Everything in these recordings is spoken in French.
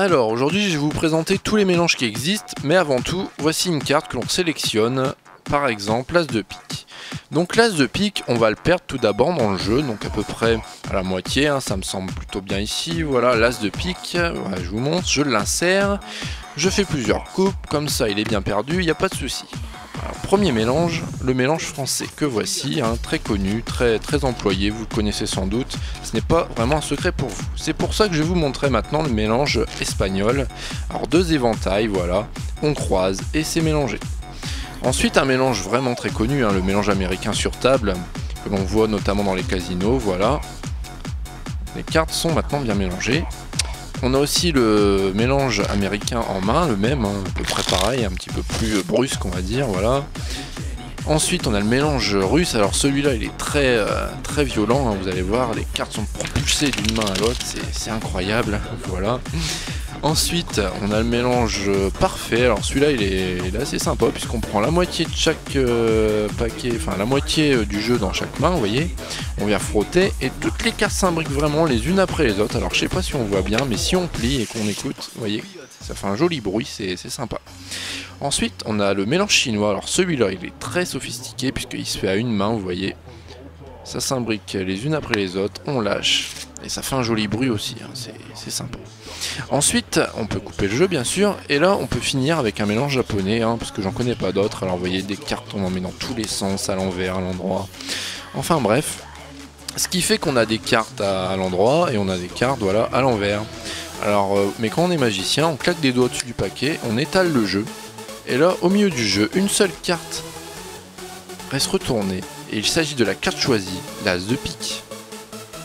Alors aujourd'hui je vais vous présenter tous les mélanges qui existent, mais avant tout voici une carte que l'on sélectionne, par exemple l'as de pique. Donc l'as de pique on va le perdre tout d'abord dans le jeu, donc à peu près à la moitié, hein, ça me semble plutôt bien ici. Voilà l'as de pique, voilà, je vous montre, je l'insère, je fais plusieurs coupes, comme ça il est bien perdu, il n'y a pas de souci. Alors, premier mélange, le mélange français que voici, hein, très connu, très employé, vous le connaissez sans doute, ce n'est pas vraiment un secret pour vous. C'est pour ça que je vais vous montrer maintenant le mélange espagnol. Alors deux éventails, voilà, on croise et c'est mélangé. Ensuite un mélange vraiment très connu, hein, le mélange américain sur table, que l'on voit notamment dans les casinos, voilà. Les cartes sont maintenant bien mélangées. On a aussi le mélange américain en main, le même, hein, à peu près pareil, un petit peu plus brusque on va dire, voilà. Ensuite on a le mélange russe, alors celui-là il est très violent, hein, vous allez voir, les cartes sont propulsées d'une main à l'autre, c'est incroyable, voilà. Ensuite on a le mélange parfait, alors celui-là il est assez sympa puisqu'on prend la moitié de chaque paquet, enfin la moitié du jeu dans chaque main, vous voyez. On vient frotter et toutes les cartes s'imbriquent vraiment les unes après les autres, alors je sais pas si on voit bien mais si on plie et qu'on écoute, vous voyez, ça fait un joli bruit, c'est sympa. Ensuite on a le mélange chinois, alors celui-là il est très sophistiqué puisqu'il se fait à une main, vous voyez. Ça s'imbrique les unes après les autres, on lâche et ça fait un joli bruit aussi, hein, c'est sympa. Ensuite on peut couper le jeu bien sûr, et là on peut finir avec un mélange japonais, hein, parce que j'en connais pas d'autres. Alors vous voyez des cartes on en met dans tous les sens, à l'envers, à l'endroit, enfin bref. Ce qui fait qu'on a des cartes à l'endroit et on a des cartes voilà, à l'envers. Alors mais quand on est magicien, on claque des doigts au-dessus du paquet, on étale le jeu, et là au milieu du jeu, une seule carte reste retournée, et il s'agit de la carte choisie, l'as de pique.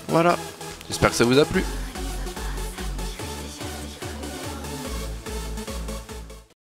Voilà, j'espère que ça vous a plu.